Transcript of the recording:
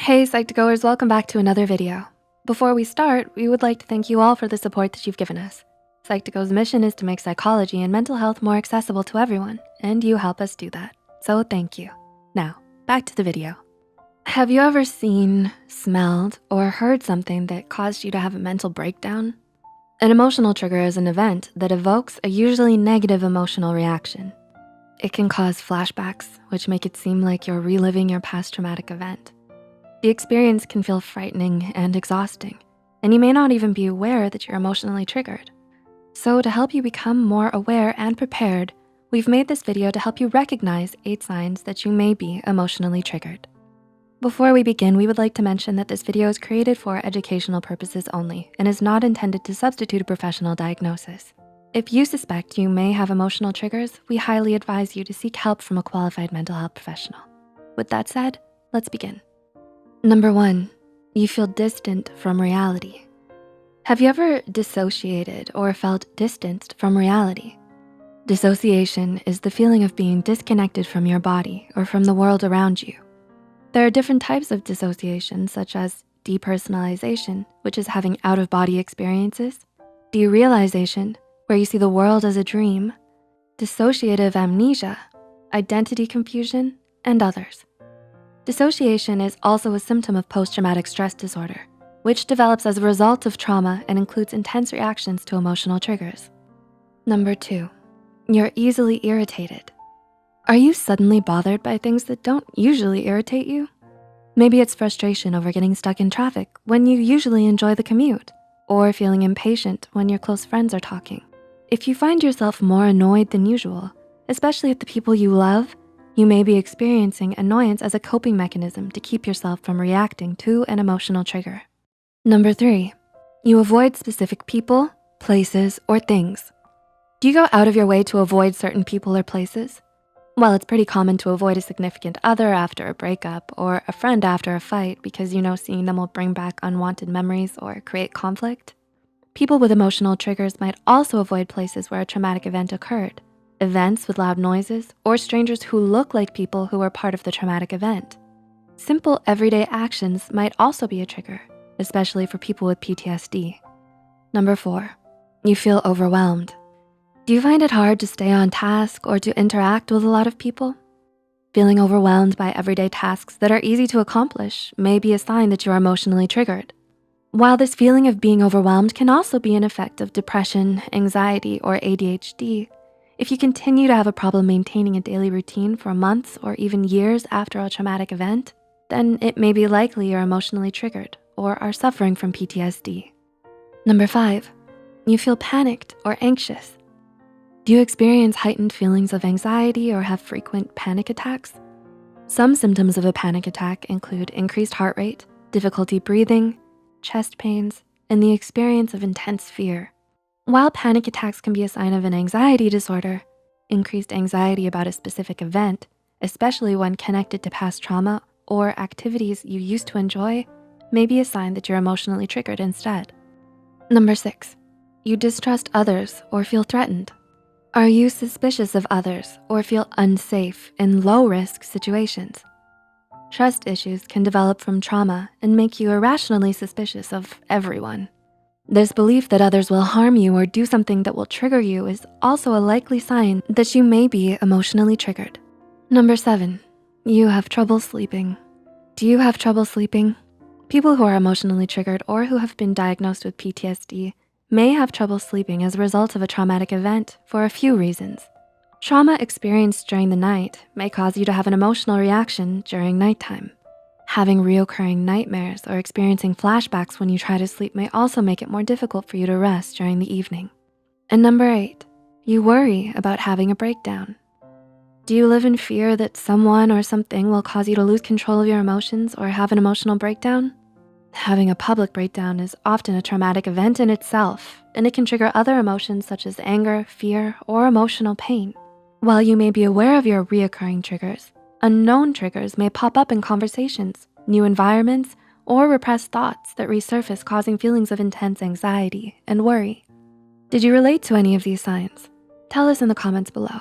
Hey Psych2Goers, welcome back to another video. Before we start, we would like to thank you all for the support that you've given us. Psych2Go's mission is to make psychology and mental health more accessible to everyone, and you help us do that, so thank you. Now, back to the video. Have you ever seen, smelled, or heard something that caused you to have a mental breakdown? An emotional trigger is an event that evokes a usually negative emotional reaction. It can cause flashbacks, which make it seem like you're reliving your past traumatic event. The experience can feel frightening and exhausting, and you may not even be aware that you're emotionally triggered. So to help you become more aware and prepared, we've made this video to help you recognize 8 signs that you may be emotionally triggered. Before we begin, we would like to mention that this video is created for educational purposes only and is not intended to substitute a professional diagnosis. If you suspect you may have emotional triggers, we highly advise you to seek help from a qualified mental health professional. With that said, let's begin. Number 1, you feel distant from reality. Have you ever dissociated or felt distanced from reality? Dissociation is the feeling of being disconnected from your body or from the world around you. There are different types of dissociation, such as depersonalization, which is having out-of-body experiences, derealization, where you see the world as a dream, dissociative amnesia, identity confusion, and others. Dissociation is also a symptom of post-traumatic stress disorder, which develops as a result of trauma and includes intense reactions to emotional triggers. Number 2, you're easily irritated. Are you suddenly bothered by things that don't usually irritate you? Maybe it's frustration over getting stuck in traffic when you usually enjoy the commute, or feeling impatient when your close friends are talking. If you find yourself more annoyed than usual, especially at the people you love, you may be experiencing annoyance as a coping mechanism to keep yourself from reacting to an emotional trigger. Number 3, you avoid specific people, places, or things. Do you go out of your way to avoid certain people or places? Well, it's pretty common to avoid a significant other after a breakup or a friend after a fight because you know seeing them will bring back unwanted memories or create conflict. People with emotional triggers might also avoid places where a traumatic event occurred, events with loud noises, or strangers who look like people who were part of the traumatic event. Simple everyday actions might also be a trigger, especially for people with PTSD. Number 4, you feel overwhelmed. Do you find it hard to stay on task or to interact with a lot of people? Feeling overwhelmed by everyday tasks that are easy to accomplish may be a sign that you're emotionally triggered. While this feeling of being overwhelmed can also be an effect of depression, anxiety, or ADHD, if you continue to have a problem maintaining a daily routine for months or even years after a traumatic event, then it may be likely you're emotionally triggered or are suffering from PTSD. Number 5, you feel panicked or anxious. Do you experience heightened feelings of anxiety or have frequent panic attacks? Some symptoms of a panic attack include increased heart rate, difficulty breathing, chest pains, and the experience of intense fear. While panic attacks can be a sign of an anxiety disorder, increased anxiety about a specific event, especially when connected to past trauma or activities you used to enjoy, may be a sign that you're emotionally triggered instead. Number 6, you distrust others or feel threatened. Are you suspicious of others or feel unsafe in low-risk situations? Trust issues can develop from trauma and make you irrationally suspicious of everyone. This belief that others will harm you or do something that will trigger you is also a likely sign that you may be emotionally triggered. Number 7, you have trouble sleeping. Do you have trouble sleeping? People who are emotionally triggered or who have been diagnosed with PTSD may have trouble sleeping as a result of a traumatic event for a few reasons. Trauma experienced during the night may cause you to have an emotional reaction during nighttime. Having reoccurring nightmares or experiencing flashbacks when you try to sleep may also make it more difficult for you to rest during the evening. And number 8, you worry about having a breakdown. Do you live in fear that someone or something will cause you to lose control of your emotions or have an emotional breakdown? Having a public breakdown is often a traumatic event in itself, and it can trigger other emotions such as anger, fear, or emotional pain. While you may be aware of your reoccurring triggers, unknown triggers may pop up in conversations, new environments, or repressed thoughts that resurface, causing feelings of intense anxiety and worry. Did you relate to any of these signs? Tell us in the comments below.